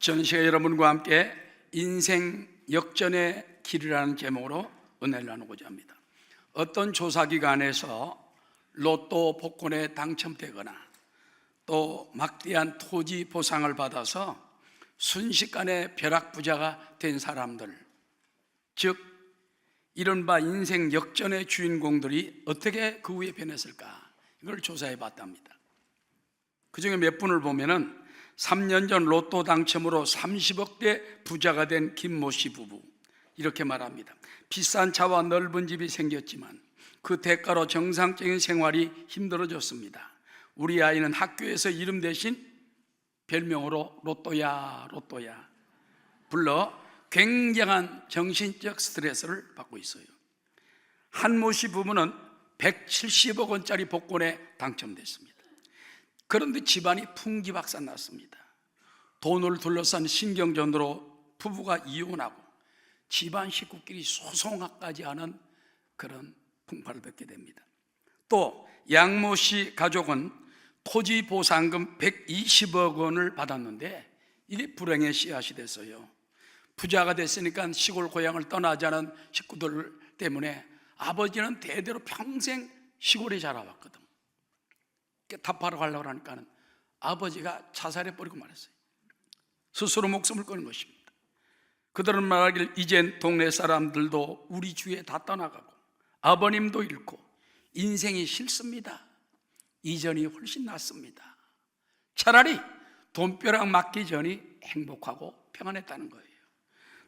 저는 시간 여러분과 함께 인생 역전의 길이라는 제목으로 은혜를 나누고자 합니다. 어떤 조사기관에서 로또 복권에 당첨되거나 또 막대한 토지 보상을 받아서 순식간에 벼락부자가 된 사람들, 즉 이른바 인생 역전의 주인공들이 어떻게 그 후에 변했을까, 이걸 조사해 봤답니다. 그 중에 몇 분을 보면은 3년 전 로또 당첨으로 30억대 부자가 된 김모 씨 부부, 이렇게 말합니다. 비싼 차와 넓은 집이 생겼지만 그 대가로 정상적인 생활이 힘들어졌습니다. 우리 아이는 학교에서 이름 대신 별명으로 로또야 로또야 불러 굉장한 정신적 스트레스를 받고 있어요. 한모 씨 부부는 170억 원짜리 복권에 당첨됐습니다. 그런데 집안이 풍기박산 났습니다. 돈을 둘러싼 신경전으로 부부가 이혼하고 집안 식구끼리 소송까지 하는 그런 풍파를 겪게 됩니다. 또 양모 씨 가족은 토지 보상금 120억 원을 받았는데 이게 불행의 씨앗이 됐어요. 부자가 됐으니까 시골 고향을 떠나자는 식구들 때문에 아버지는 대대로 평생 시골에 자라왔거든. 답하러 가려고 하니까 아버지가 자살해버리고 말았어요. 스스로 목숨을 끊은 것입니다. 그들은 말하기를 이젠 동네 사람들도 우리 주위에 다 떠나가고 아버님도 잃고 인생이 싫습니다. 이전이 훨씬 낫습니다. 차라리 돈벼락 맞기 전이 행복하고 평안했다는 거예요.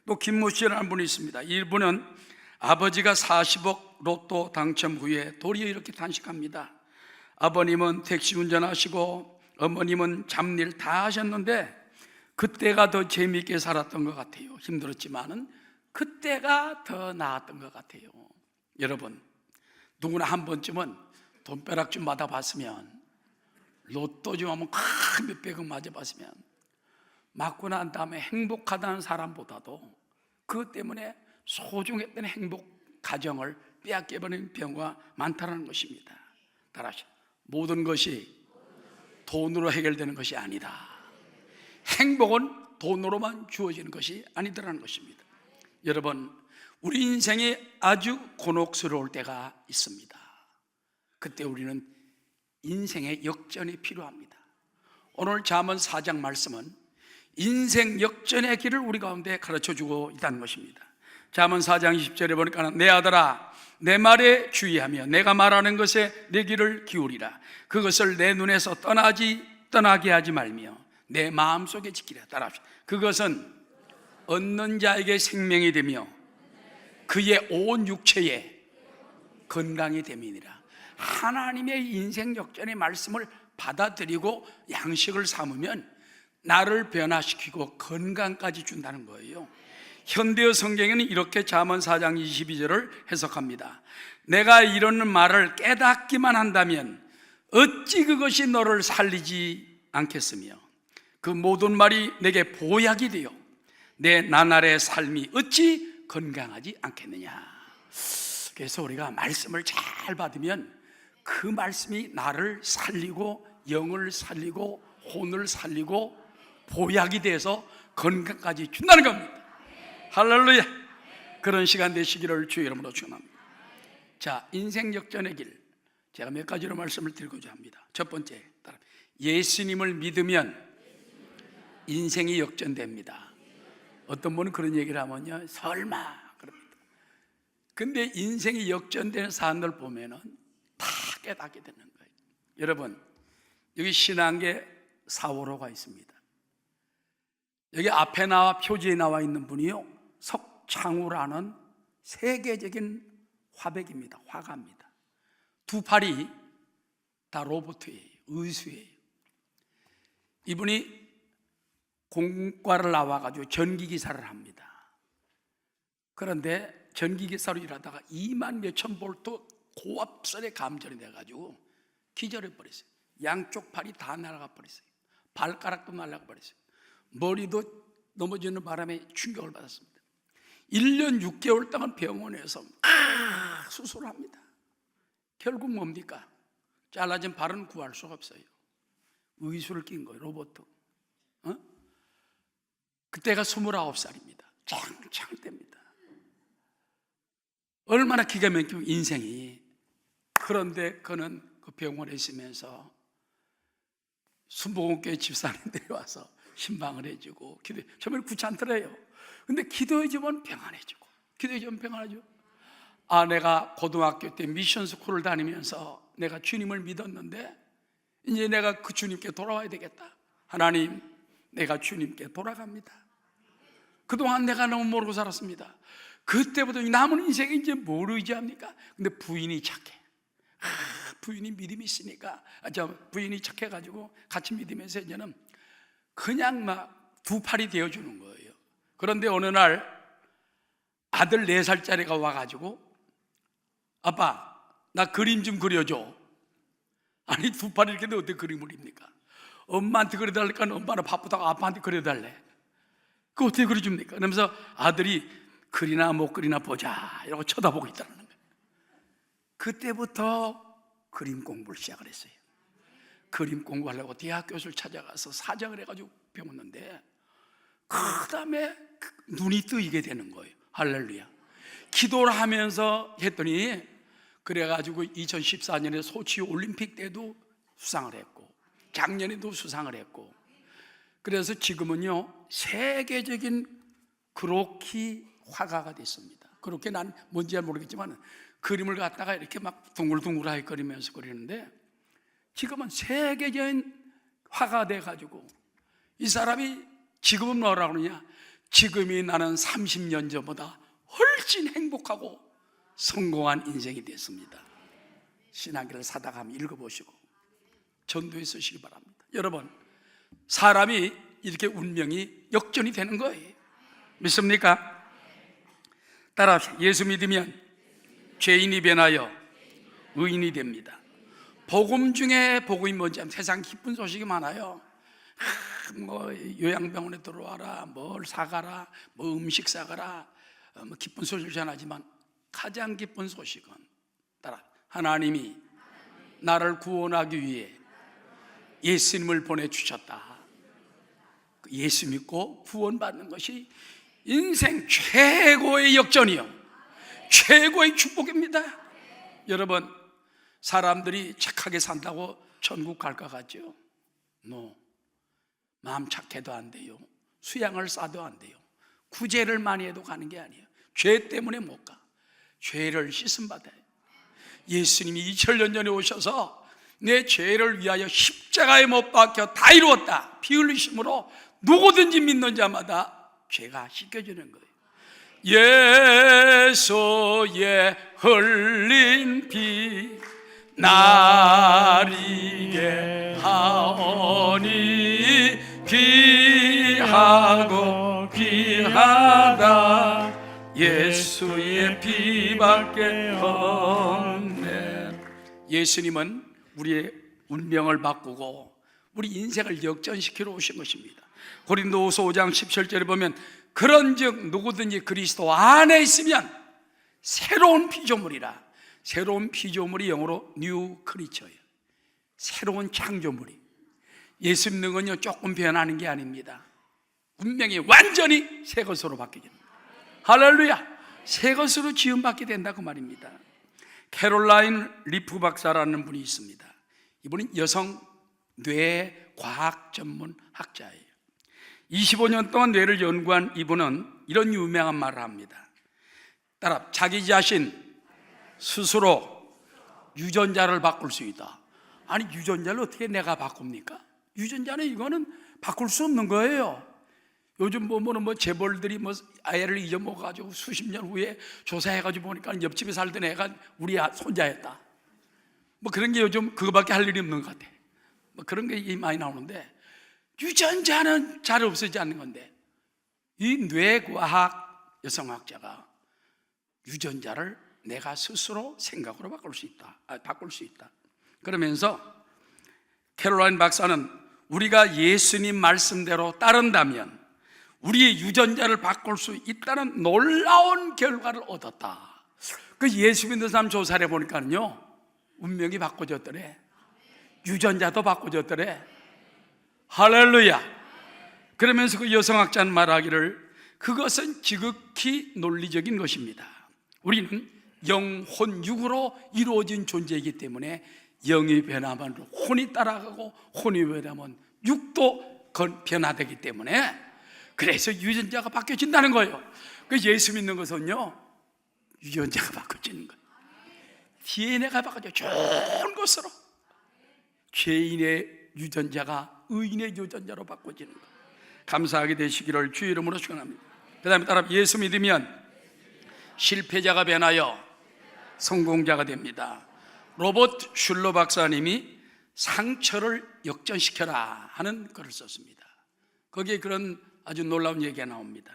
또 김모 씨라는 분이 있습니다. 이분은 아버지가 40억 로또 당첨 후에 도리어 이렇게 단식합니다. 아버님은 택시 운전하시고 어머님은 잡일 다 하셨는데 그때가 더 재미있게 살았던 것 같아요. 힘들었지만은 그때가 더 나았던 것 같아요. 여러분, 누구나 한 번쯤은 돈벼락 좀 맞아봤으면, 로또 좀 한번 큰 몇백억 맞아봤으면, 맞고 난 다음에 행복하다는 사람보다도 그것 때문에 소중했던 행복 가정을 빼앗겨버리는 경우가 많다는 것입니다. 따라서 모든 것이 돈으로 해결되는 것이 아니다. 행복은 돈으로만 주어지는 것이 아니더라는 것입니다. 여러분, 우리 인생에 아주 곤혹스러울 때가 있습니다. 그때 우리는 인생의 역전이 필요합니다. 오늘 잠언 4장 말씀은 인생 역전의 길을 우리 가운데 가르쳐주고 있다는 것입니다. 잠언 4장 20절에 보니까 내 아들아 내 말에 주의하며 내가 말하는 것에 내 귀를 기울이라. 그것을 내 눈에서 떠나게 하지 말며 내 마음속에 지키라. 따라합시다. 그것은 얻는 자에게 생명이 되며 그의 온 육체에 건강이 됨이니라. 하나님의 인생 역전의 말씀을 받아들이고 양식을 삼으면 나를 변화시키고 건강까지 준다는 거예요. 현대어 성경에는 이렇게 잠언 4장 22절을 해석합니다. 내가 이러는 말을 깨닫기만 한다면 어찌 그것이 너를 살리지 않겠으며 그 모든 말이 내게 보약이 되어 내 나날의 삶이 어찌 건강하지 않겠느냐. 그래서 우리가 말씀을 잘 받으면 그 말씀이 나를 살리고 영을 살리고 혼을 살리고 보약이 돼서 건강까지 준다는 겁니다. 할렐루야. 그런 시간 되시기를 주의 이름으로 축원합니다. 자, 인생 역전의 길, 제가 몇 가지로 말씀을 드리고자 합니다. 첫 번째, 예수님을 믿으면 인생이 역전됩니다. 어떤 분은 그런 얘기를 하면요, 설마 그럽니다. 근데 인생이 역전되는 사람들 보면은 다 깨닫게 되는 거예요. 여러분, 여기 신앙계 4호로가 있습니다. 여기 앞에 나와 표지에 나와 있는 분이요, 석창우라는 세계적인 화백입니다. 화가입니다. 두 팔이 다 로봇이에요. 의수예요. 이분이 공과를 나와가지고 전기기사를 합니다. 그런데 전기기사로 일하다가 2만 몇천 볼트 고압선에 감전이 돼가지고 기절해버렸어요. 양쪽 팔이 다 날아가 버렸어요. 발가락도 날아가 버렸어요. 머리도 넘어지는 바람에 충격을 받았습니다. 1년 6개월 동안 병원에서 수술을 합니다. 결국 뭡니까? 잘라진 발은 구할 수가 없어요. 의수를 낀 거예요. 로봇. 그때가 29살입니다. 창창 때입니다. 얼마나 기가 막히고 인생이. 그런데 그는 그 병원에 있으면서 순복음교회 집사님들이 와서 신방을 해주고 기도해. 정말 귀찮더래요. 근데 기도해주면 평안해지고, 기도해주면 평안해지고. 내가 고등학교 때 미션 스쿨을 다니면서 내가 주님을 믿었는데 이제 내가 그 주님께 돌아와야 되겠다. 하나님, 내가 주님께 돌아갑니다. 그동안 내가 너무 모르고 살았습니다. 그때부터 남은 인생에 이제 뭘 의지합니까? 근데 부인이 착해. 부인이 믿음이 있으니까, 부인이 착해가지고 같이 믿으면서 이제는 그냥 막 두 팔이 되어주는 거예요. 그런데 어느 날 아들 4살짜리가 와가지고, 아빠, 나 그림 좀 그려줘. 아니, 두 팔이 이렇게 어떻게 그림을 그립니까? 엄마한테 그려달라니까 엄마는 바쁘다고 아빠한테 그려달래. 그거 어떻게 그려줍니까? 그러면서 아들이 그리나 못 그리나 보자 이러고 쳐다보고 있다는 거예요. 그때부터 그림 공부를 시작을 했어요. 그림 공부하려고 대학 교수를 찾아가서 사정을 해가지고 배웠는데, 그 다음에 눈이 뜨이게 되는 거예요. 할렐루야. 기도를 하면서 했더니, 그래가지고 2014년에 소치 올림픽 때도 수상을 했고, 작년에도 수상을 했고, 그래서 지금은요 세계적인 그로키 화가가 됐습니다. 그렇게 난 뭔지 잘 모르겠지만 그림을 갖다가 이렇게 막 둥글둥글하게 그리면서 그리는데, 지금은 세계적인 화가가 돼가지고, 이 사람이 지금은 뭐라고 그러냐, 지금이 나는 30년 전보다 훨씬 행복하고 성공한 인생이 됐습니다. 신학기를 사다가 한번 읽어보시고 전도해 쓰시기 바랍니다. 여러분, 사람이 이렇게 운명이 역전이 되는 거예요. 믿습니까? 따라합시다. 예수 믿으면 죄인이 변하여 의인이 됩니다. 복음 중에 복음이 뭔지 하면 세상 기쁜 소식이 많아요. 뭐 요양병원에 들어와라, 뭘 사가라, 뭐 음식 사가라, 뭐 기쁜 소식을 전하지만 가장 기쁜 소식은, 따라, 하나님이 나를 구원하기 위해 예수님을 보내주셨다. 예수 믿고 구원받는 것이 인생 최고의 역전이요, 최고의 축복입니다. 여러분, 사람들이 착하게 산다고 천국 갈 것 같죠? 마음 착해도 안 돼요. 수양을 싸도 안 돼요. 구제를 많이 해도 가는 게 아니에요. 죄 때문에 못 가. 죄를 씻음 받아요. 예수님이 2000년 전에 오셔서 내 죄를 위하여 십자가에 못 박혀 다 이루었다. 피 흘리심으로 누구든지 믿는 자마다 죄가 씻겨지는 거예요. 예수의 흘린 피 나리게 하오니 귀하고 귀하다. 예수의 피밖에 없네. 예수님은 우리의 운명을 바꾸고 우리 인생을 역전시키러 오신 것입니다. 고린도후서 5장 17절에 보면, 그런즉 누구든지 그리스도 안에 있으면 새로운 피조물이라. 새로운 피조물이 영어로 뉴 크리처예요. 새로운 창조물이. 예수 믿는 건요 조금 변하는 게 아닙니다. 운명이 완전히 새 것으로 바뀌게. 할렐루야. 새 것으로 지음받게 된다 그 말입니다. 캐롤라인 리프 박사라는 분이 있습니다. 이분은 여성 뇌 과학 전문 학자예요. 25년 동안 뇌를 연구한 이분은 이런 유명한 말을 합니다. 따라, 자기 자신 스스로 유전자를 바꿀 수 있다. 아니, 유전자를 어떻게 내가 바꿉니까? 유전자는 이거는 바꿀 수 없는 거예요. 요즘 보면은 뭐 재벌들이 뭐 아이를 잊어먹어가지고 수십 년 후에 조사해가지고 보니까 옆집에 살던 애가 우리 손자였다. 뭐 그런 게 요즘 그거밖에 할 일이 없는 것 같아. 뭐 그런 게 많이 나오는데, 유전자는 잘 없어지지 않는 건데, 이 뇌과학 여성학자가 유전자를 내가 스스로 생각으로 바꿀 수 있다. 그러면서 캐롤라인 박사는 우리가 예수님 말씀대로 따른다면 우리의 유전자를 바꿀 수 있다는 놀라운 결과를 얻었다. 그 예수 믿는 사람 조사를 해보니까요, 운명이 바꿔졌더래. 유전자도 바꿔졌더래. 할렐루야. 그러면서 그 여성학자는 말하기를 그것은 지극히 논리적인 것입니다. 우리는 영혼 육으로 이루어진 존재이기 때문에 영이 변하면 혼이 따라가고 혼이 변하면 육도 변화되기 때문에 그래서 유전자가 바뀌어진다는 거예요. 그 예수 믿는 것은요, 유전자가 바뀌어지는 거예요. DNA가 바뀌어져 좋은 것으로 죄인의 유전자가 의인의 유전자로 바꿔지는 거예요. 감사하게 되시기를 주 이름으로 축원합니다. 그 다음에 따라 예수 믿으면 실패자가 변하여 성공자가 됩니다. 로버트 슐러 박사님이 상처를 역전시켜라 하는 글을 썼습니다. 거기에 그런 아주 놀라운 얘기가 나옵니다.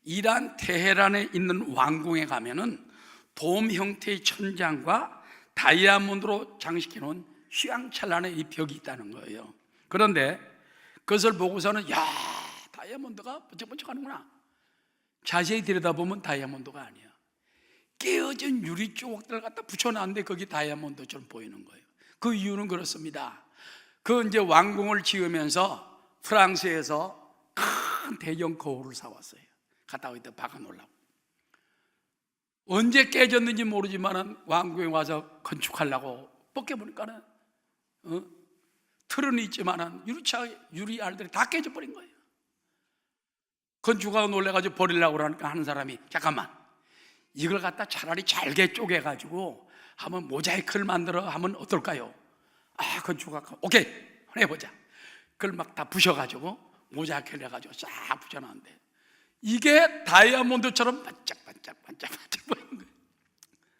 이란 테헤란에 있는 왕궁에 가면은 돔 형태의 천장과 다이아몬드로 장식해 놓은 휘황찬란한 이 벽이 있다는 거예요. 그런데 그것을 보고서는 야, 다이아몬드가 번쩍번쩍하는구나. 자세히 들여다보면 다이아몬드가 아니야. 깨어진 유리 조각들을 갖다 붙여놨는데 거기 다이아몬드처럼 보이는 거예요. 그 이유는 그렇습니다. 그 이제 왕궁을 지으면서 프랑스에서 큰 대형 거울을 사왔어요. 갖다 여기다 박아놓으려고. 언제 깨졌는지 모르지만 왕궁에 와서 건축하려고 벗겨보니까는 틀은 있지만은 유리 알들이 다 깨져버린 거예요. 건축하고 놀래가지고 버리려고 그러니까 하는 사람이 잠깐만, 이걸 갖다 차라리 잘게 쪼개가지고 한번 모자이크를 만들어 하면 어떨까요? 아, 건축하고 오케이 해보자. 그걸 막 다 부셔가지고 모자이크를 해가지고 싹 붙여놨는데 이게 다이아몬드처럼 반짝반짝 보이는 거예요.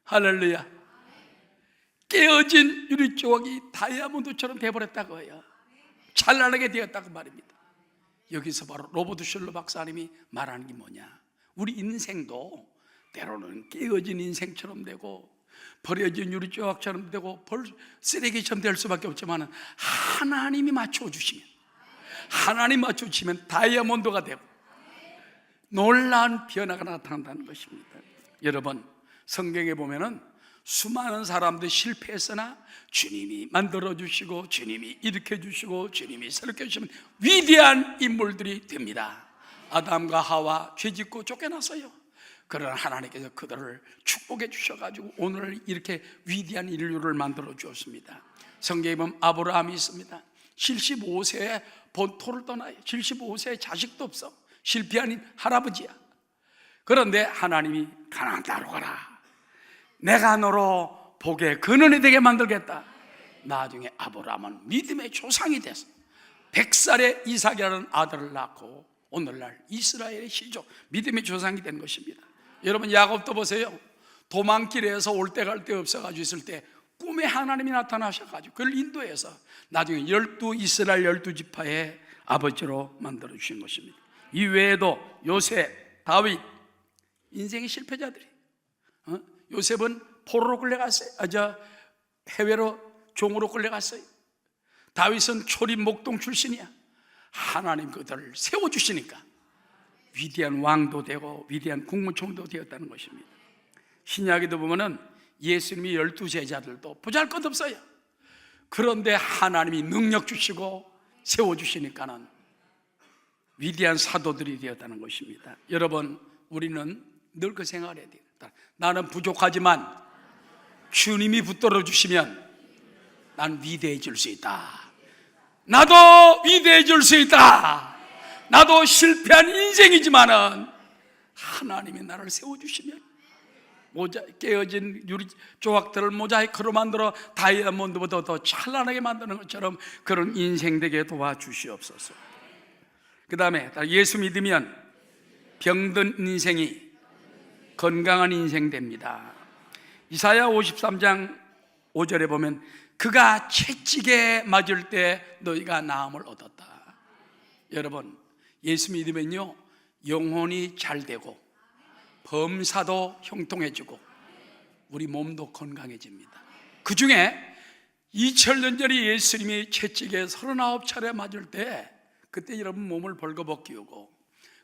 할렐루야. 깨어진 유리 조각이 다이아몬드처럼 돼버렸다고 해요. 찬란하게 되었다고 말입니다. 여기서 바로 로버트 슐러 박사님이 말하는 게 뭐냐, 우리 인생도 때로는 깨어진 인생처럼 되고 버려진 유리 조각처럼 되고 쓰레기처럼 될 수밖에 없지만 하나님이 맞춰주시면 다이아몬드가 되고 놀라운 변화가 나타난다는 것입니다. 여러분, 성경에 보면은 수많은 사람들이 실패했으나 주님이 만들어주시고 주님이 일으켜주시고 주님이 세력해주시면 위대한 인물들이 됩니다. 아담과 하와 죄짓고 쫓겨났어요. 그러나 하나님께서 그들을 축복해 주셔가지고 오늘 이렇게 위대한 인류를 만들어 주었습니다. 성경에 보면 아브라함이 있습니다. 75세에 본토를 떠나요. 75세에 자식도 없어. 실패한 할아버지야. 그런데 하나님이 가나안 땅으로 가라, 내가 너로 복의 근원이 되게 만들겠다. 나중에 아브라함은 믿음의 조상이 됐어. 100살에 이삭이라는 아들을 낳고 오늘날 이스라엘의 시조, 믿음의 조상이 된 것입니다. 여러분, 야곱도 보세요. 도망길에서 올 때 갈 데 없어가지고 있을 때 꿈에 하나님이 나타나셔가지고 그걸 인도해서 나중에 이스라엘 12지파의 아버지로 만들어주신 것입니다. 이 외에도 요셉, 다윗, 인생의 실패자들이, 요셉은 포로로 끌려갔어요. 해외로 종으로 끌려갔어요. 다윗은 초림 목동 출신이야. 하나님 그들을 세워주시니까 위대한 왕도 되고 위대한 국무총도 되었다는 것입니다. 신약에도 보면은 예수님이 12제자들도 보잘것없어요. 그런데 하나님이 능력 주시고 세워주시니까는 위대한 사도들이 되었다는 것입니다. 여러분, 우리는 늘 그 생각을 해야 돼요. 나는 부족하지만 주님이 붙들어 주시면 난 위대해질 수 있다. 나도 위대해질 수 있다. 나도 실패한 인생이지만은 하나님이 나를 세워주시면 깨어진 유리 조각들을 모자이크로 만들어 다이아몬드보다 더 찬란하게 만드는 것처럼 그런 인생 되게 도와주시옵소서. 그 다음에 예수 믿으면 병든 인생이 건강한 인생 됩니다. 이사야 53장 5절에 보면 그가 채찍에 맞을 때 너희가 나음을 얻었다. 여러분, 예수 믿으면요 영혼이 잘 되고 범사도 형통해지고 우리 몸도 건강해집니다. 그 중에 2000년 전에 예수님이 채찍에 39차례 맞을 때 그때 여러분 몸을 벌거벗기우고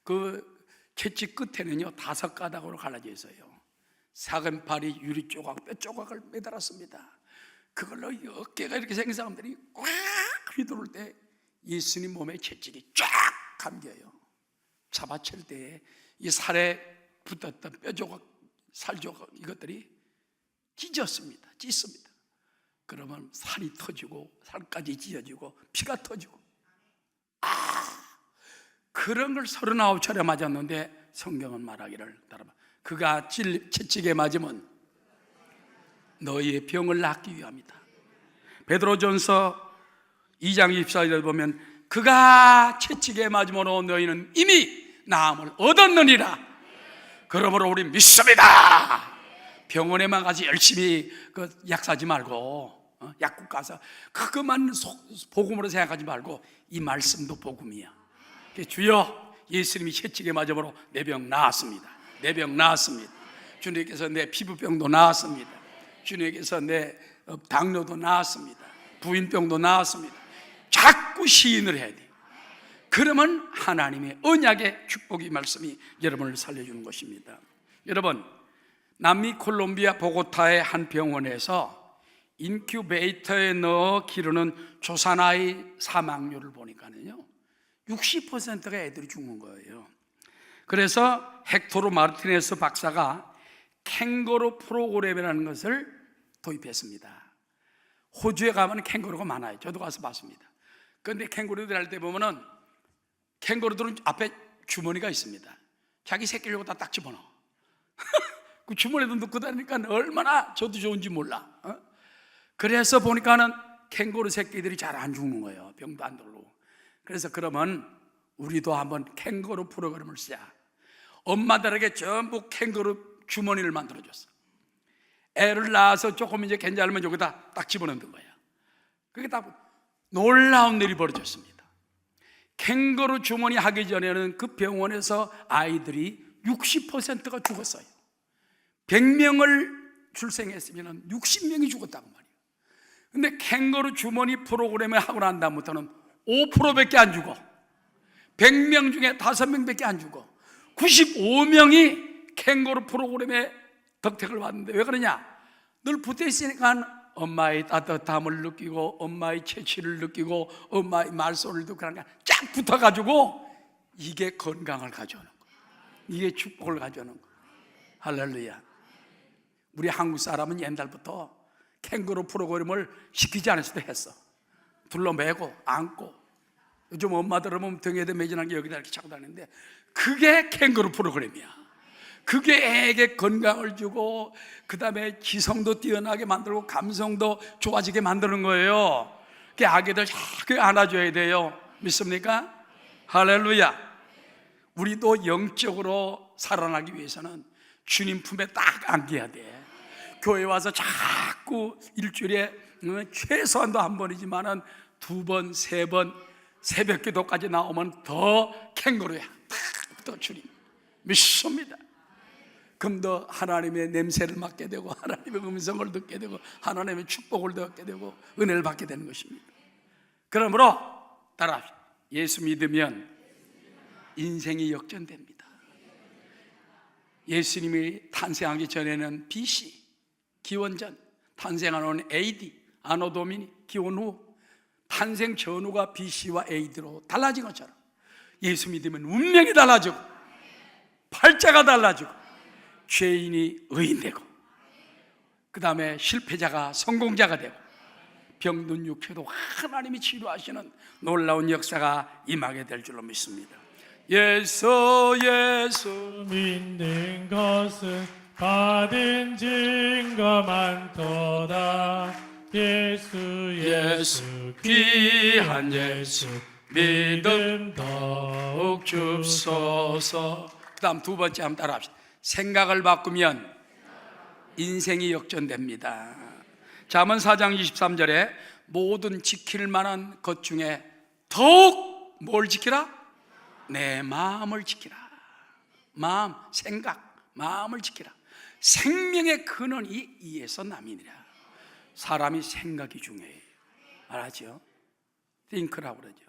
그 채찍 끝에는요 5가닥으로 갈라져 있어요. 사근팔이 유리 조각, 뼈 조각을 매달았습니다. 그걸로 어깨가 이렇게 생긴 사람들이 꽉 휘두를 때 예수님 몸에 채찍이 쫙 감겨요. 잡아챌 때에 이 살에 붙었던 뼈조각, 살조각 이것들이 찢었습니다. 찢습니다. 그러면 살이 터지고 살까지 찢어지고 피가 터지고, 그런 걸 39차례 맞았는데 성경은 말하기를 따라봐, 그가 채찍에 맞으면 너희의 병을 낫기 위함이다. 베드로전서 2장 24절에 보면 그가 채찍에 맞음으로 너희는 이미 나음을 얻었느니라. 그러므로 우리 믿습니다. 병원에만 가서 열심히 약 사지 말고, 약국 가서 그것만 복음으로 생각하지 말고 이 말씀도 복음이야. 주여, 예수님이 채찍에 맞음으로 내 병 나았습니다. 내 병 나았습니다. 주님께서 내 피부병도 나았습니다. 주님께서 내 당뇨도 나았습니다. 부인병도 나았습니다. 자꾸 시인을 해야 돼요. 그러면 하나님의 언약의 축복의 말씀이 여러분을 살려주는 것입니다. 여러분, 남미 콜롬비아 보고타의 한 병원에서 인큐베이터에 넣어 기르는 조산아이 사망률을 보니까는요 60%가 애들이 죽는 거예요. 그래서 헥토르 마르티네스 박사가 캥거루 프로그램이라는 것을 도입했습니다. 호주에 가면 캥거루가 많아요. 저도 가서 봤습니다. 그런데 캥거루들 할 때 보면은 캥거루들은 앞에 주머니가 있습니다. 자기 새끼를 딱 집어넣어. 그 주머니에도 넣고 다니니까 얼마나 저도 좋은지 몰라. 그래서 보니까는 캥거루 새끼들이 잘 안 죽는 거예요. 병도 안 들고. 그래서 그러면 우리도 한번 캥거루 프로그램을 쓰자. 엄마들에게 전부 캥거루 주머니를 만들어줬어. 애를 낳아서 조금 이제 괜찮으면 여기다 딱 집어넣는 거야. 그게 딱 놀라운 일이 벌어졌습니다. 캥거루 주머니 하기 전에는 그 병원에서 아이들이 60%가 죽었어요. 100명을 출생했으면 60명이 죽었다고 말이에요. 근데 캥거루 주머니 프로그램을 하고 난 다음부터는 5%밖에 안 죽어. 100명 중에 5명밖에 안 죽어. 95명이 캥거루 프로그램에 덕택을 받는데 왜 그러냐? 늘 붙어 있으니까 엄마의 따뜻함을 느끼고 엄마의 채취를 느끼고 엄마의 말소리를 듣고 그러니까 쫙 붙어가지고 이게 건강을 가져오는 거예요. 이게 축복을 가져오는 거예요. 할렐루야. 우리 한국 사람은 옛날부터 캥거루 프로그램을 시키지 않았어도 했어. 둘러매고 안고. 요즘 엄마들은 보면 등에다 매진한 게 여기다 이렇게 차고 다니는데 그게 캥거루 프로그램이야. 그게 애에게 건강을 주고 그 다음에 기성도 뛰어나게 만들고 감성도 좋아지게 만드는 거예요. 그 아기들 자꾸 안아줘야 돼요. 믿습니까? 할렐루야. 우리도 영적으로 살아나기 위해서는 주님 품에 딱 안겨야 돼. 교회 와서 자꾸 일주일에 최소한도 한 번이지만은 2번, 3번 새벽 기도까지 나오면 더 캥거루야. 더 주님 믿습니다. 그럼 더 하나님의 냄새를 맡게 되고 하나님의 음성을 듣게 되고 하나님의 축복을 듣게 되고 은혜를 받게 되는 것입니다. 그러므로 따라합시다. 예수 믿으면 인생이 역전됩니다. 예수님이 탄생하기 전에는 BC 기원전, 탄생하는 AD 아노 도미니 기원 후, 탄생 전후가 BC와 AD로 달라진 것처럼 예수 믿으면 운명이 달라지고 팔자가 달라지고 죄인이 의인되고 그 다음에 실패자가 성공자가 되고 병든 육체도 하나님이 치료하시는 놀라운 역사가 임하게 될 줄로 믿습니다. 예수 믿는 것은 받은 증거 많도다. 예수 귀한 예수 믿음 더욱 줍소서. 그 다음 두 번째 한번 따라합시다. 생각을 바꾸면 인생이 역전됩니다. 잠언 4장 23절에 모든 지킬 만한 것 중에 더욱 뭘 지키라? 내 마음을 지키라. 마음, 생각, 마음을 지키라. 생명의 근원이 이에서 남이니라. 사람이 생각이 중요해요. 알았죠? think라고 그러죠.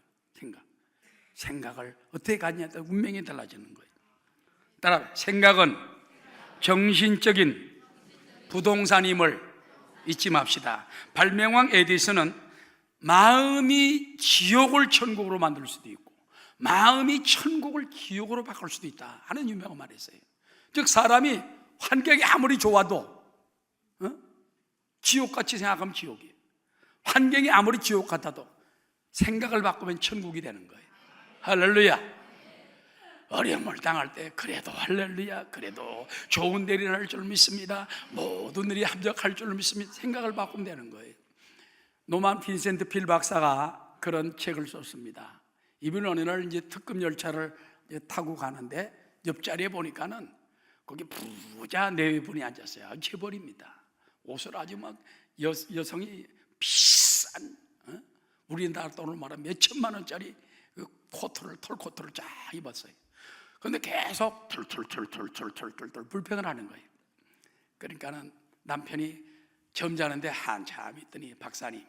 생각을 어떻게 갖냐에 따라 운명이 달라지는 거예요. 따라 생각은 정신적인 부동산임을 잊지 맙시다. 발명왕 에디슨은 마음이 지옥을 천국으로 만들 수도 있고 마음이 천국을 지옥으로 바꿀 수도 있다 하는 유명한 말이 있어요. 즉 사람이 환경이 아무리 좋아도 지옥같이 생각하면 지옥이에요. 환경이 아무리 지옥 같아도 생각을 바꾸면 천국이 되는 거예요. 할렐루야. 어려움을 당할 때 그래도 할렐루야, 그래도 좋은 일이 날 줄 믿습니다, 모든 일이 합력할 줄 믿습니다, 생각을 바꾸면 되는 거예요. 노만 빈센트 필 박사가 그런 책을 썼습니다. 이분 어느 날 이제 특급 열차를 타고 가는데 옆자리에 보니까는 거기 부자 네 분이 앉았어요. 아주 재벌입니다. 옷을 아주 막 여성이 비싼 우리나라 돈으로 말하면 몇 천만 원짜리 그 코트를, 털코트를 쫙 입었어요. 그런데 계속 툴툴툴툴툴툴툴 불평을 하는 거예요. 그러니까는 남편이 점잖은데 한참 있더니, 박사님,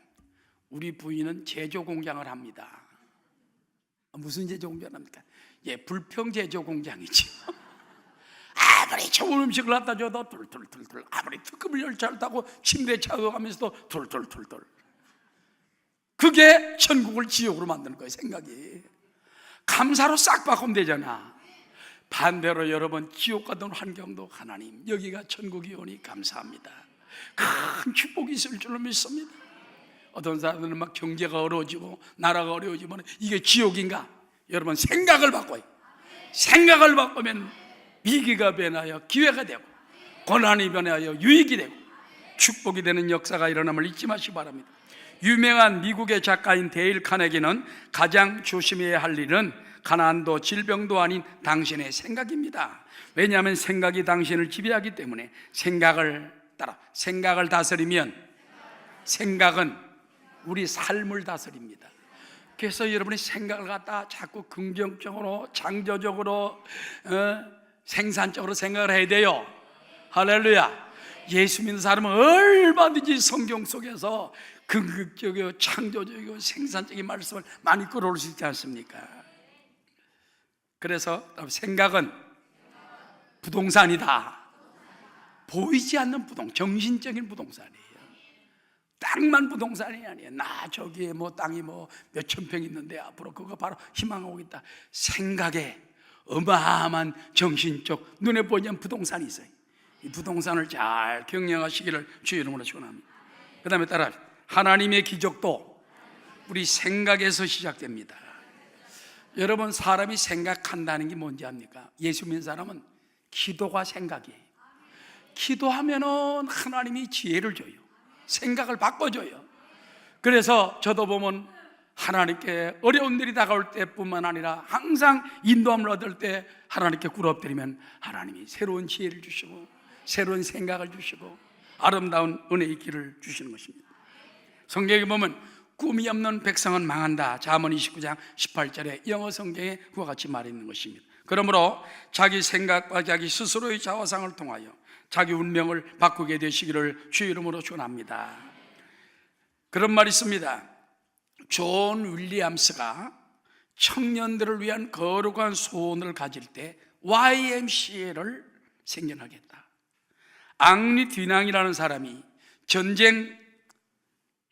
우리 부인은 제조 공장을 합니다. 무슨 제조 공장을 합니까? 예, 불평 제조 공장이죠. 아무리 좋은 음식을 갖다 줘도 툴툴툴툴, 아무리 특급 열차를 타고 침대에 차가면서도 툴툴툴툴. 그게 천국을 지옥으로 만드는 거예요. 생각이 감사로 싹 바꾸면 되잖아. 반대로 여러분, 지옥 같은 환경도 하나님, 여기가 천국이 오니 감사합니다, 큰 축복이 있을 줄로 믿습니다. 어떤 사람들은 막 경제가 어려워지고 나라가 어려워지면 이게 지옥인가? 여러분, 생각을 바꿔요. 생각을 바꾸면 위기가 변하여 기회가 되고, 고난이 변하여 유익이 되고, 축복이 되는 역사가 일어남을 잊지 마시기 바랍니다. 유명한 미국의 작가인 데일 카네기는 가장 조심해야 할 일은 가난도 질병도 아닌 당신의 생각입니다. 왜냐하면 생각이 당신을 지배하기 때문에 생각을 다스리면 생각은 우리 삶을 다스립니다. 그래서 여러분이 생각을 갖다 자꾸 긍정적으로, 창조적으로, 생산적으로 생각을 해야 돼요. 할렐루야. 예수 믿는 사람은 얼마든지 성경 속에서 긍정적이고 창조적이고 생산적인 말씀을 많이 끌어올 수 있지 않습니까? 그래서 생각은 부동산이다. 보이지 않는 정신적인 부동산이에요. 땅만 부동산이 아니에요. 나 저기에 땅이 몇천 평 있는데 앞으로 그거 바로 희망하고 있다. 생각에 어마어마한 정신적, 눈에 보이지 않는 부동산이 있어요. 이 부동산을 잘 경영하시기를 주의 이름으로 축원합니다. 그 다음에 따라 하나님의 기적도 우리 생각에서 시작됩니다. 여러분, 사람이 생각한다는 게 뭔지 압니까? 예수 믿는 사람은 기도가 생각이에요. 기도하면은 하나님이 지혜를 줘요. 생각을 바꿔줘요. 그래서 저도 보면 하나님께 어려운 일이 다가올 때뿐만 아니라 항상 인도함을 얻을 때 하나님께 꿇어엎드리면 하나님이 새로운 지혜를 주시고 새로운 생각을 주시고 아름다운 은혜의 길을 주시는 것입니다. 성경에 보면 꿈이 없는 백성은 망한다. 잠언 29장 18절에 영어 성경에 그와 같이 말해 있는 것입니다. 그러므로 자기 생각과 자기 스스로의 자화상을 통하여 자기 운명을 바꾸게 되시기를 주의 이름으로 축원합니다. 그런 말이 있습니다. 존 윌리엄스가 청년들을 위한 거룩한 소원을 가질 때 YMCA를 생겨나겠다. 앙리 뒤낭이라는 사람이 전쟁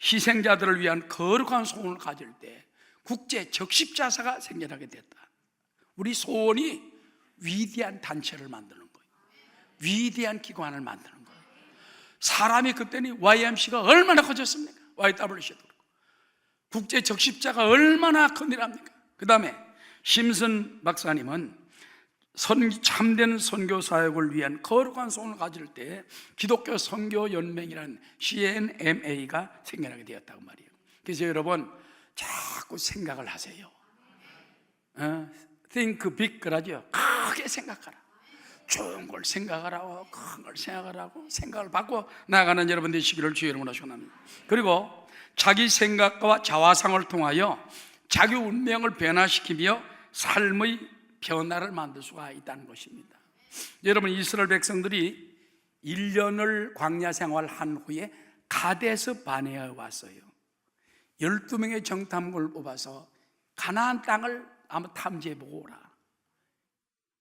희생자들을 위한 거룩한 소원을 가질 때 국제 적십자사가 생겨나게 됐다. 우리 소원이 위대한 단체를 만드는 거예요. 위대한 기관을 만드는 거예요. 사람이 그때는 YMC가 얼마나 커졌습니까? YWC도 그렇고 국제 적십자가 얼마나 큰일합니까? 그 다음에 심슨 박사님은 참된 선교 사역을 위한 거룩한 소원을 가질 때 기독교 선교 연맹이라는 CNMA가 생겨나게 되었다고 말이에요. 그래서 여러분, 자꾸 생각을 하세요. Think big 그러죠. 크게 생각하라. 좋은 걸 생각하라고, 큰 걸 생각하라고, 생각을 바꿔 나가는 여러분 되시기를 주의 이름으로 축원합니다. 그리고 자기 생각과 자화상을 통하여 자기 운명을 변화시키며 삶의 변화를 만들 수가 있다는 것입니다. 여러분, 이스라엘 백성들이 1년을 광야 생활한 후에 가데스 바네아에 왔어요. 12명의 정탐꾼을 뽑아서 가나안 땅을 한번 탐지해보고 오라.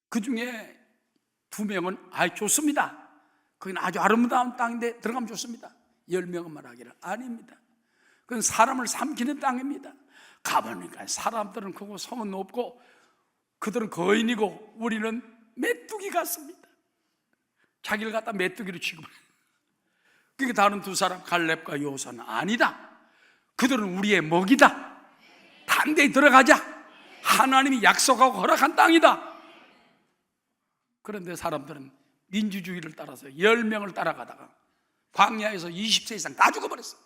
그 중에 2명은 좋습니다, 거기는 아주 아름다운 땅인데 들어가면 좋습니다. 10명은 말하기를 아닙니다. 그건 사람을 삼키는 땅입니다. 가보니까 사람들은 크고 성은 높고 그들은 거인이고 우리는 메뚜기 같습니다. 자기를 갖다 메뚜기로 취급해요. 그러니까 다른 두 사람 갈렙과 여호수아는 아니다, 그들은 우리의 먹이다, 담대히 들어가자, 하나님이 약속하고 허락한 땅이다. 그런데 사람들은 민주주의를 따라서 10명을 따라가다가 광야에서 20세 이상 다 죽어버렸어.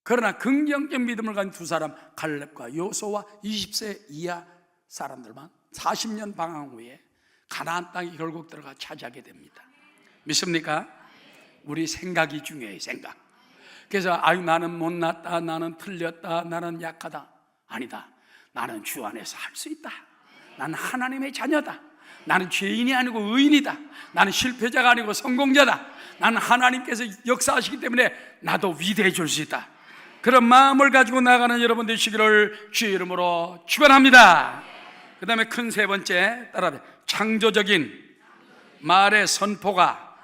그러나 긍정적 믿음을 가진 두 사람 갈렙과 여호수아와 20세 이하 사람들만 40년 방황 후에 가나안 땅에 결국 들어가 차지하게 됩니다. 믿습니까? 우리 생각이 중요해요. 생각. 그래서 아유 나는 못났다, 나는 틀렸다, 나는 약하다. 아니다. 나는 주 안에서 할 수 있다. 나는 하나님의 자녀다. 나는 죄인이 아니고 의인이다. 나는 실패자가 아니고 성공자다. 나는 하나님께서 역사하시기 때문에 나도 위대해질 수 있다. 그런 마음을 가지고 나가는 여러분 되시기를 주의 이름으로 축원합니다. 그 다음에 큰 세 번째, 따라해. 창조적인 말의 선포가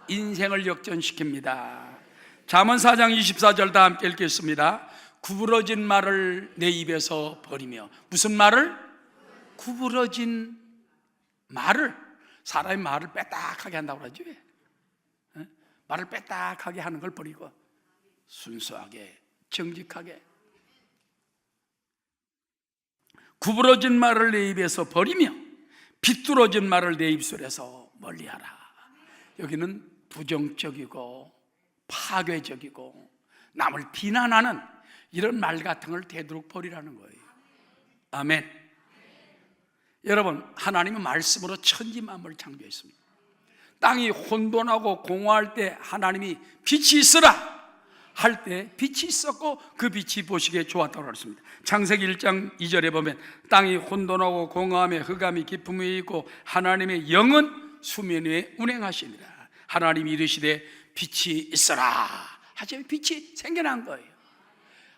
인생을 역전시킵니다. 잠언 4장 24절 다 함께 읽겠습니다. 구부러진 말을 내 입에서 버리며. 무슨 말을? 구부러진 말을. 사람이 말을 빼딱하게 한다고 그러죠. 말을 빼딱하게 하는 걸 버리고 순수하게, 정직하게. 구부러진 말을 내 입에서 버리며 비뚤어진 말을 내 입술에서 멀리하라. 여기는 부정적이고 파괴적이고 남을 비난하는 이런 말 같은 걸 되도록 버리라는 거예요. 아멘. 여러분, 하나님은 말씀으로 천지 만물을 창조했습니다. 땅이 혼돈하고 공허할 때 하나님이 빛이 있으라 할 때 빛이 있었고 그 빛이 보시기에 좋았다고 그랬습니다. 창세기 1장 2절에 보면 땅이 혼돈하고 공허함에 흑암이 깊음 위에 있고 하나님의 영은 수면 위에 운행하시니라. 하나님이 이르시되 빛이 있어라 하시면 빛이 생겨난 거예요.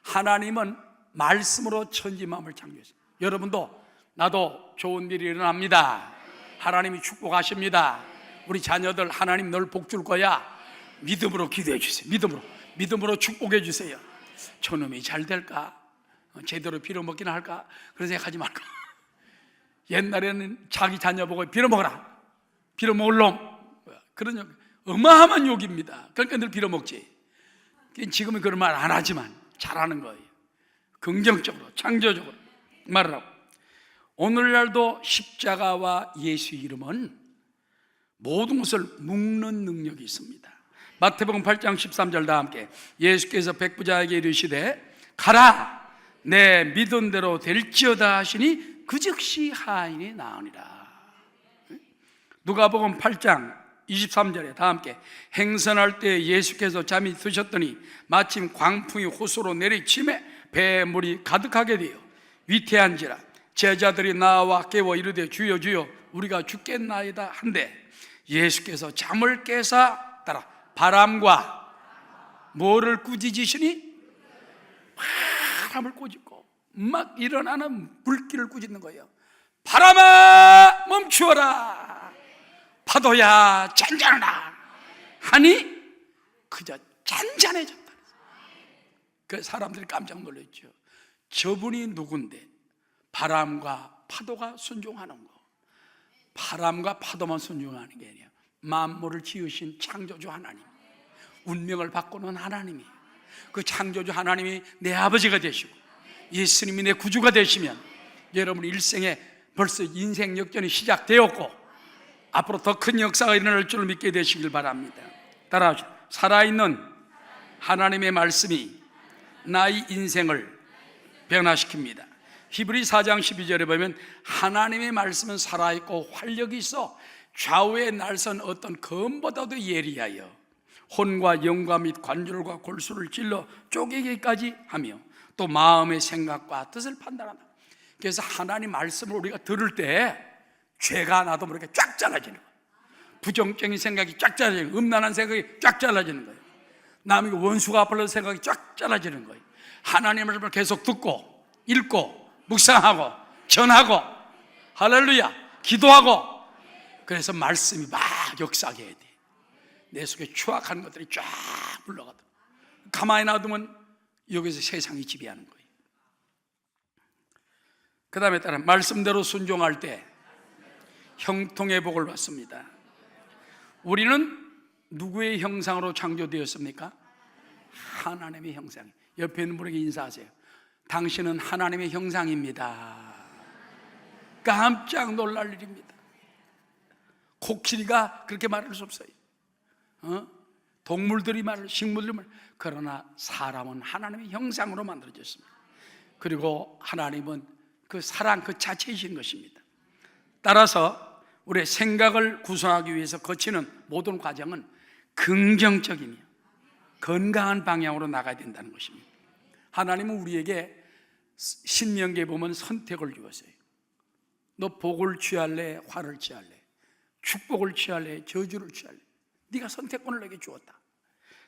하나님은 말씀으로 천지 만물을 창조했습니다. 여러분도 나도 좋은 일이 일어납니다. 하나님이 축복하십니다. 우리 자녀들 하나님 널 복 줄 거야. 믿음으로 기도해 주세요. 믿음으로 축복해 주세요. 저놈이 잘 될까? 제대로 빌어먹기나 할까? 그런 생각하지 말고 옛날에는 자기 자녀 보고 빌어먹어라, 빌어먹을 놈, 그런 어마어마한 욕입니다. 그러니까 늘 빌어먹지. 지금은 그런 말 안 하지만 잘하는 거예요. 긍정적으로, 창조적으로 말을 하고. 오늘날도 십자가와 예수 이름은 모든 것을 묶는 능력이 있습니다. 마태복음 8장 13절 다 함께. 예수께서 백부자에게 이르시되 가라, 내 믿은 대로 될지어다 하시니 그 즉시 하인이 나으니라. 누가복음 8장 23절에 다 함께. 행선할 때 예수께서 잠이 드셨더니 마침 광풍이 호수로 내리치매 배에 물이 가득하게 되어 위태한지라. 제자들이 나와 깨워 이르되 주여 주여 우리가 죽겠나이다 한데 예수께서 잠을 깨사 따라 바람과 뭐를 꾸짖으시니? 바람을 꾸짖고 막 일어나는 물기를 꾸짖는 거예요. 바람아 멈추어라, 파도야 잔잔하라 하니 그저 잔잔해졌다. 그 사람들이 깜짝 놀랐죠. 저분이 누군데 바람과 파도가 순종하는 거. 바람과 파도만 순종하는 게 아니에요. 만물을 지으신 창조주 하나님, 운명을 바꾸는 하나님이, 그 창조주 하나님이 내 아버지가 되시고 예수님이 내 구주가 되시면 여러분 일생에 벌써 인생 역전이 시작되었고 앞으로 더 큰 역사가 일어날 줄 믿게 되시길 바랍니다. 따라하시죠. 살아있는 하나님의 말씀이 나의 인생을 변화시킵니다. 히브리 4장 12절에 보면 하나님의 말씀은 살아있고 활력이 있어 좌우에 날선 어떤 검보다도 예리하여 혼과 영과 및 관절과 골수를 찔러 쪼개기까지 하며 또 마음의 생각과 뜻을 판단한다. 그래서 하나님 말씀을 우리가 들을 때 죄가 나도 모르게 쫙 잘라지는 거예요. 부정적인 생각이 쫙 잘라지는 거예요. 음란한 생각이 쫙 잘라지는 거예요. 남의 원수가 앞으로 생각이 쫙 잘라지는 거예요. 하나님의 말씀을 계속 듣고 읽고 묵상하고 전하고 할렐루야 기도하고, 그래서 말씀이 막 역사하게 해야 돼. 내 속에 추악한 것들이 쫙 불러가도록. 가만히 놔두면 여기서 세상이 지배하는 거예요. 그 다음에 따라 말씀대로 순종할 때 형통의 복을 받습니다. 우리는 누구의 형상으로 창조되었습니까? 하나님의 형상. 옆에 있는 분에게 인사하세요. 당신은 하나님의 형상입니다. 깜짝 놀랄 일입니다. 코끼리가 그렇게 말할 수 없어요. 동물들이 말을, 식물들이 말. 그러나 사람은 하나님의 형상으로 만들어졌습니다. 그리고 하나님은 그 사랑 그 자체이신 것입니다. 따라서 우리의 생각을 구성하기 위해서 거치는 모든 과정은 긍정적이며 건강한 방향으로 나가야 된다는 것입니다. 하나님은 우리에게 신명기에 보면 선택을 주었어요. 너 복을 취할래? 화를 취할래? 축복을 취할래? 저주를 취할래? 네가 선택권을 내게 주었다.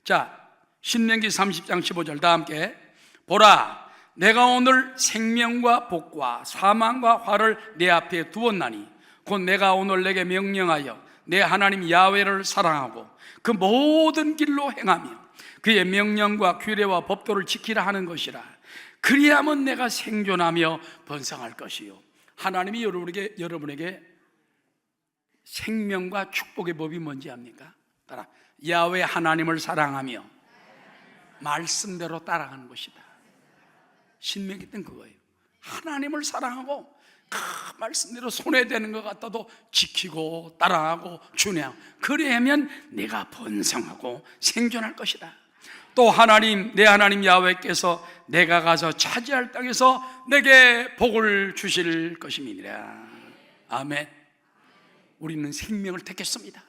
자, 신명기 30장 15절 다 함께 보라, 내가 오늘 생명과 복과 사망과 화를 내 앞에 두었나니 곧 내가 오늘 내게 명령하여 내 하나님 야훼를 사랑하고 그 모든 길로 행하며 그의 명령과 규례와 법도를 지키라 하는 것이라. 그리하면 내가 생존하며 번성할 것이요. 하나님이 여러분에게 생명과 축복의 법이 뭔지 압니까? 따라 야훼 하나님을 사랑하며 말씀대로 따라가는 것이다. 신명기 때는 그거예요. 하나님을 사랑하고 그 말씀대로 손에 대는 것 같아도 지키고 따라하고 준행하고 그래야면 내가 번성하고 생존할 것이다. 또 하나님, 내 하나님 야훼께서 내가 가서 차지할 땅에서 내게 복을 주실 것임이니라. 아멘. 우리는 생명을 택했습니다.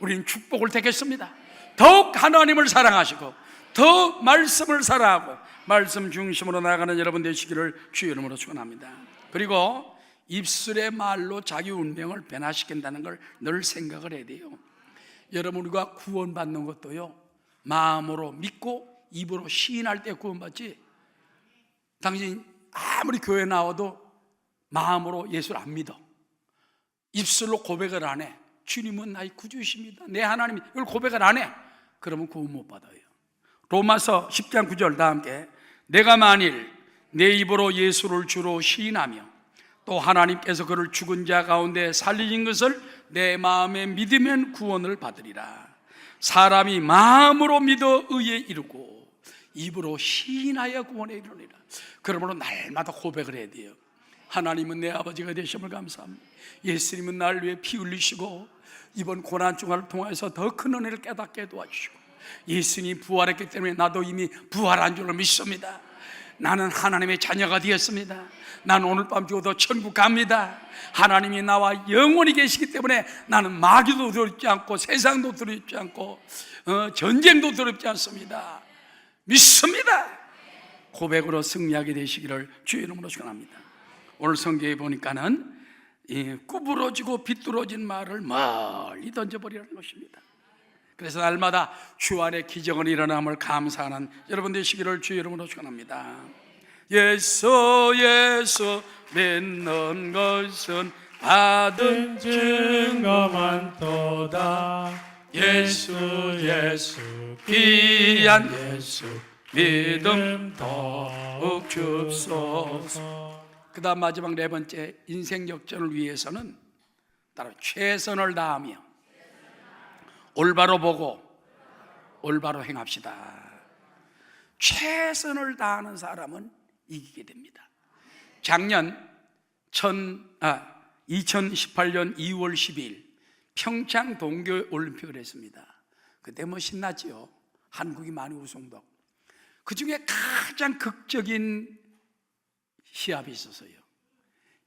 우리는 축복을 택했습니다. 더욱 하나님을 사랑하시고 더 말씀을 사랑하고 말씀 중심으로 나아가는 여러분 되시기를 주의 이름으로 축원합니다. 그리고 입술의 말로 자기 운명을 변화시킨다는 걸 늘 생각을 해야 돼요. 여러분, 우리가 구원받는 것도요, 마음으로 믿고 입으로 시인할 때 구원받지, 당신 아무리 교회 나와도 마음으로 예수를 안 믿어, 입술로 고백을 안 해, 주님은 나의 구주이십니다, 내 하나님이, 이걸 고백을 안 해, 그러면 구원 못 받아요. 로마서 10장 9절 다 함께 내가 만일 내 입으로 예수를 주로 시인하며 또 하나님께서 그를 죽은 자 가운데 살리신 것을 내 마음에 믿으면 구원을 받으리라. 사람이 마음으로 믿어 의에 이르고 입으로 시인하여 구원에 이르리라. 그러므로 날마다 고백을 해야 돼요. 하나님은 내 아버지가 되심을 감사합니다. 예수님은 나를 위해 피 흘리시고 이번 고난중화를 통해서 더 큰 은혜를 깨닫게 도와주시고 예수님이 부활했기 때문에 나도 이미 부활한 줄로 믿습니다. 나는 하나님의 자녀가 되었습니다. 나는 오늘 밤 죽어도 천국 갑니다. 하나님이 나와 영원히 계시기 때문에 나는 마귀도 두렵지 않고 세상도 두렵지 않고 전쟁도 두렵지 않습니다. 믿습니다. 고백으로 승리하게 되시기를 주의 이름으로 축원합니다. 오늘 성경에 보니까는 구부러지고 비뚤어진 말을 멀리 던져버리라는 것입니다. 그래서 날마다 주 안에 기적은 일어남을 감사하는 여러분 되시기를 주의 이름으로 축원합니다. 예수 예수 믿는 것은 받은 증거 많도다. 예수 예수 귀한 예수 믿음 더욱 줍소서. 그 다음 마지막 네 번째, 인생 역전을 위해서는 따로 최선을 다하며 올바로 보고 올바로 행합시다. 최선을 다하는 사람은 이기게 됩니다. 작년 2018년 2월 12일 평창 동계올림픽을 했습니다. 그때 뭐 신났지요. 한국이 많이 우승도. 그 중에 가장 극적인 시합이 있었어요.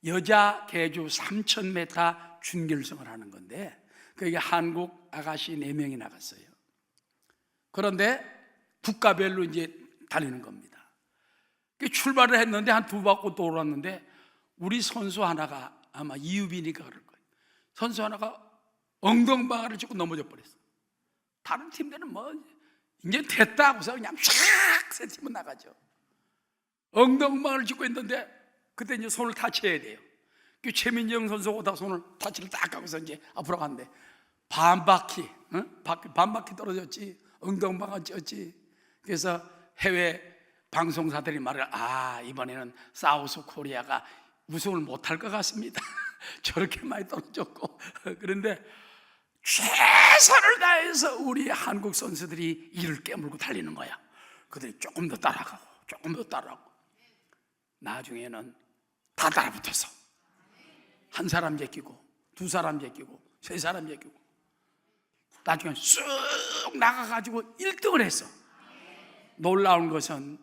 여자 계주 3000m 준결승을 하는 건데 거기에 한국 아가씨 4명이 나갔어요. 그런데 국가별로 이제 달리는 겁니다. 출발을 했는데 한 2바퀴 돌았는데 우리 선수 하나가 아마 이유빈이가 그럴 거예요. 선수 하나가 엉덩방아를 짚고 넘어져 버렸어. 다른 팀들은 뭐 이제 됐다 하고서 그냥 샥 새 팀은 나가죠. 엉덩방아를 짚고 있는데 그때 이제 손을 타치해야 돼요. 최민정 선수가 오다가 손을 타치를 딱 하고서 이제 앞으로 갔는데 반바퀴 떨어졌지. 엉덩방아 쪘지. 그래서 해외 방송사들이 말을 이번에는 사우스 코리아가 우승을 못할 것 같습니다. 저렇게 많이 떨어졌고. 그런데 최선을 다해서 우리 한국 선수들이 이를 깨물고 달리는 거야. 그들이 조금 더 따라가고 조금 더 따라가고 나중에는 다 따라붙어서 한 사람 제끼고 두 사람 제끼고 세 사람 제끼고 나중에 쑥 나가가지고 1등을 했어. 놀라운 것은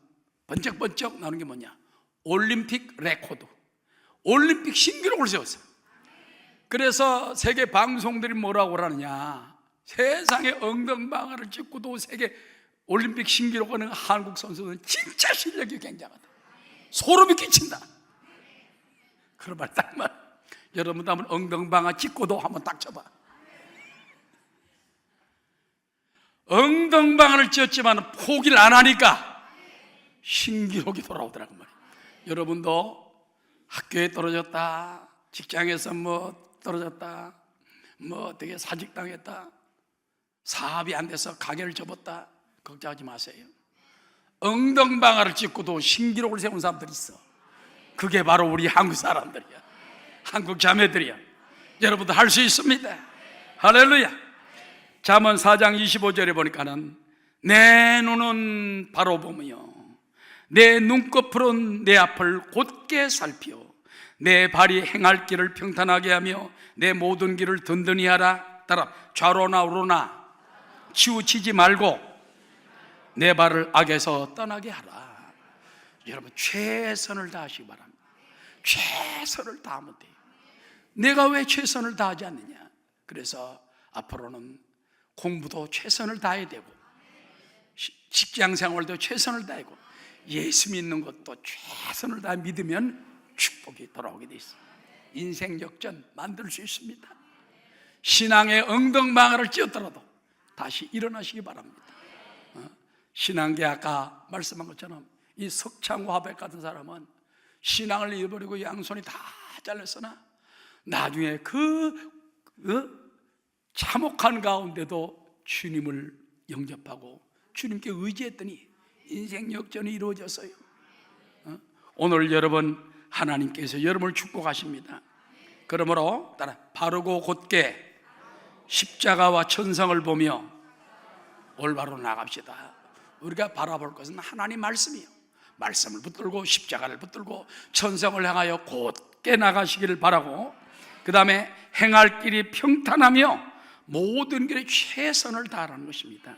번쩍번쩍 나오는 게 뭐냐, 올림픽 레코드, 올림픽 신기록을 세웠어. 그래서 세계 방송들이 뭐라고 그러느냐, 세상에 엉덩방아를 찍고도 세계 올림픽 신기록을 하는 한국 선수는 진짜 실력이 굉장하다, 소름이 끼친다, 그런 말 딱 말. 여러분도 한번 엉덩방아 찍고도 한번 딱 쳐봐. 엉덩방아를 찧었지만 포기를 안 하니까 신기록이 돌아오더라고 말이야. 여러분도 학교에 떨어졌다, 직장에서 뭐 떨어졌다, 뭐 어떻게 사직당했다, 사업이 안 돼서 가게를 접었다, 걱정하지 마세요. 엉덩방아를 찧고도 신기록을 세운 사람들이 있어. 그게 바로 우리 한국 사람들이야, 한국 자매들이야. 여러분도 할 수 있습니다. 할렐루야. 잠언 4장 25절에 보니까는 내 눈은 바로 보며 내 눈꺼풀은 내 앞을 곧게 살피어 내 발이 행할 길을 평탄하게 하며 내 모든 길을 든든히 하라. 따라 좌로나 우로나 치우치지 말고 내 발을 악에서 떠나게 하라. 여러분 최선을 다하시기 바랍니다. 최선을 다하면 돼요. 내가 왜 최선을 다하지 않느냐? 그래서 앞으로는 공부도 최선을 다해야 되고 직장 생활도 최선을 다하고 예수 믿는 것도 최선을 다해 믿으면 축복이 돌아오게 돼 있어요. 인생 역전 만들 수 있습니다. 신앙의 엉덩방아를 찧었더라도 다시 일어나시기 바랍니다. 신앙계 아까 말씀한 것처럼 이 석창호 하백 같은 사람은 신앙을 잃어버리고 양손이 다 잘렸으나 나중에 참혹한 가운데도 주님을 영접하고 주님께 의지했더니 인생 역전이 이루어졌어요. 오늘 여러분 하나님께서 여러분을 축복하십니다. 그러므로 따라 바르고 곧게 십자가와 천성을 보며 올바로 나갑시다. 우리가 바라볼 것은 하나님 말씀이요, 말씀을 붙들고 십자가를 붙들고 천성을 향하여 곧게 나가시기를 바라고, 그 다음에 행할 길이 평탄하며 모든 길에 최선을 다하라는 것입니다.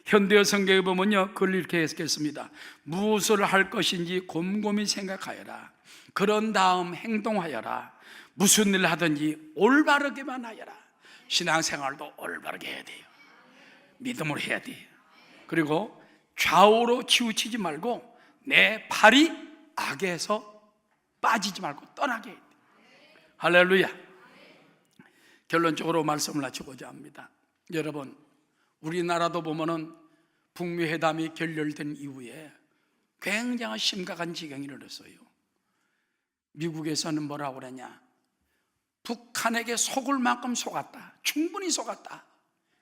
현대어 성경에 보면요, 그걸 이렇게 해석했습니다. 무엇을 할 것인지 곰곰이 생각하여라. 그런 다음 행동하여라. 무슨 일을 하든지 올바르게만 하여라. 신앙생활도 올바르게 해야 돼요. 믿음으로 해야 돼요. 그리고 좌우로 치우치지 말고 내 발이 악에서 빠지지 말고 떠나게 해야 돼요. 할렐루야. 결론적으로 말씀을 마치고자 합니다. 여러분, 우리나라도 보면은 북미 회담이 결렬된 이후에 굉장히 심각한 지경이 일어났어요. 미국에서는 뭐라고 그러냐, 북한에게 속을 만큼 속았다, 충분히 속았다,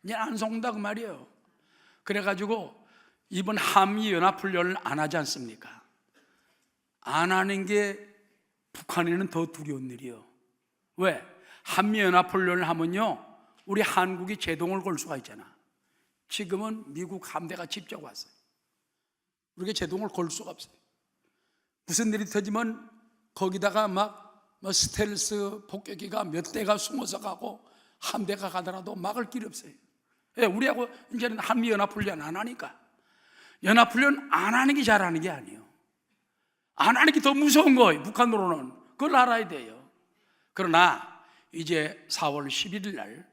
이제 안 속는다 그 말이에요. 그래가지고 이번 한미연합훈련을 안 하지 않습니까? 안 하는 게 북한에는 더 두려운 일이에요. 왜? 한미연합훈련을 하면요, 우리 한국이 제동을 걸 수가 있잖아. 지금은 미국 함대가 직접 왔어요. 우리가 제동을 걸 수가 없어요. 무슨 일이 터지면 거기다가 막 스텔스 폭격기가 몇 대가 숨어서 가고 함대가 가더라도 막을 길이 없어요. 예, 우리하고 이제는 한미연합훈련 안 하니까. 연합훈련 안 하는 게 잘하는 게 아니에요. 안 하는 게 더 무서운 거예요. 북한으로는 그걸 알아야 돼요. 그러나 이제 4월 11일 날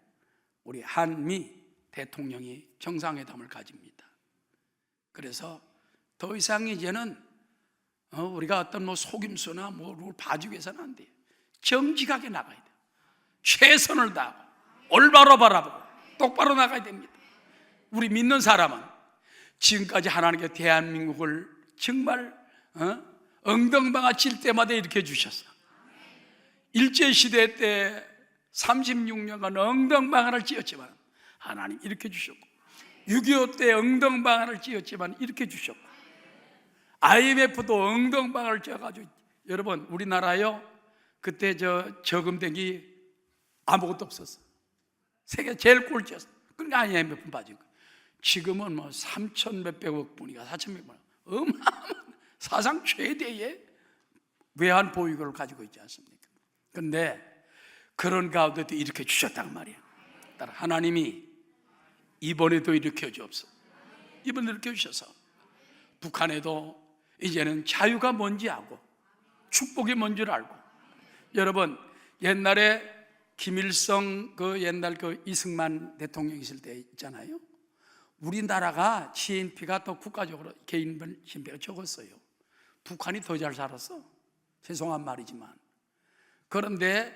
우리 한미 대통령이 정상회담을 가집니다. 그래서 더 이상 이제는 우리가 어떤 뭐 속임수나 뭐를 봐주기 위해서는 안 돼요. 정직하게 나가야 돼요. 최선을 다하고 올바로 바라보고 똑바로 나가야 됩니다. 우리 믿는 사람은 지금까지 하나님께 대한민국을 정말 엉덩방아 칠 때마다 일으켜 주셨어. 일제시대 때 36년간 엉덩방아를 찧었지만 하나님 일으켜 주셨고, 6.25 때 엉덩방아를 찧었지만 일으켜 주셨고, IMF도 엉덩방아를 찧어가지고 여러분, 우리나라요 그때 저금대기 아무것도 없었어. 세계 제일 꼴찌였어. 그러니까 IMF 빠진 거예요. 지금은 뭐 3천 몇백억 분이가 4천 몇백억 분, 어마어마한 사상 최대의 외환 보유고를 가지고 있지 않습니까? 그런데 그런 가운데도 이렇게 주셨단 말이에요. 따라 하나님이 이번에도 일으켜 주옵소서. 이번에 일으켜 주셔서 북한에도 이제는 자유가 뭔지 알고 축복이 뭔지를 알고. 여러분, 옛날에 김일성 옛날 이승만 대통령 있을 때 있잖아요. 우리나라가 GNP가 더 국가적으로 개인별 GNP가 적었어요. 북한이 더 잘 살았어. 죄송한 말이지만. 그런데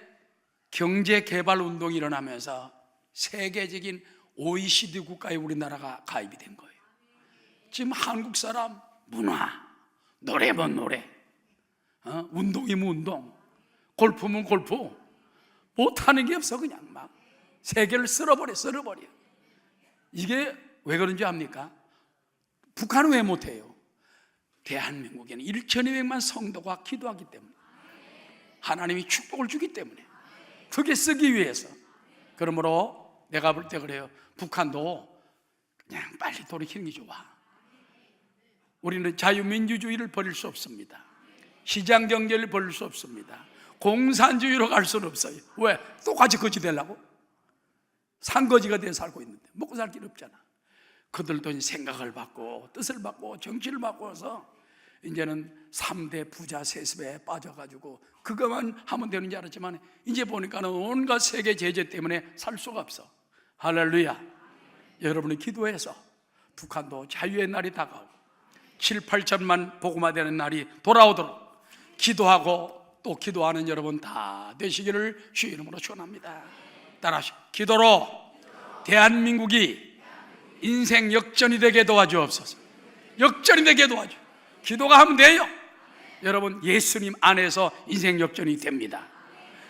경제개발 운동이 일어나면서 세계적인 OECD 국가에 우리나라가 가입이 된 거예요. 지금 한국 사람 문화, 노래면 노래, 운동이면 운동, 골프면 골프, 못하는 게 없어. 그냥 막 세계를 쓸어버려. 이게 왜 그런지 압니까? 북한은 왜 못해요? 대한민국에는 1,200만 성도가 기도하기 때문에, 하나님이 축복을 주기 때문에, 그게 쓰기 위해서. 그러므로 내가 볼 때 그래요. 북한도 그냥 빨리 돌이키는 게 좋아. 우리는 자유민주주의를 버릴 수 없습니다. 시장경제를 버릴 수 없습니다. 공산주의로 갈 수는 없어요. 왜? 똑같이 거지 되려고? 산거지가 돼서 살고 있는데 먹고 살 길 없잖아. 그들도 생각을 바꾸고 뜻을 바꾸고 정치를 바꿔서 이제는 3대 부자 세습에 빠져가지고 그것만 하면 되는 줄 알았지만 이제 보니까는 온갖 세계 제재 때문에 살 수가 없어. 할렐루야. 여러분이 기도해서 북한도 자유의 날이 다가오고 7, 8천만 복음화되는 날이 돌아오도록 기도하고 또 기도하는 여러분 다 되시기를 주의 이름으로 축원합니다. 따라하시고, 기도로 대한민국이 인생 역전이 되게 도와주옵소서. 역전이 되게 도와줘. 기도가 하면 돼요. 여러분, 예수님 안에서 인생 역전이 됩니다.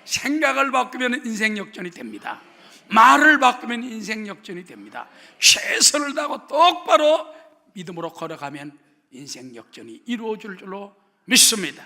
생각을 바꾸면 인생 역전이 됩니다. 말을 바꾸면 인생 역전이 됩니다. 최선을 다하고 똑바로 믿음으로 걸어가면 인생 역전이 이루어질 줄로 믿습니다.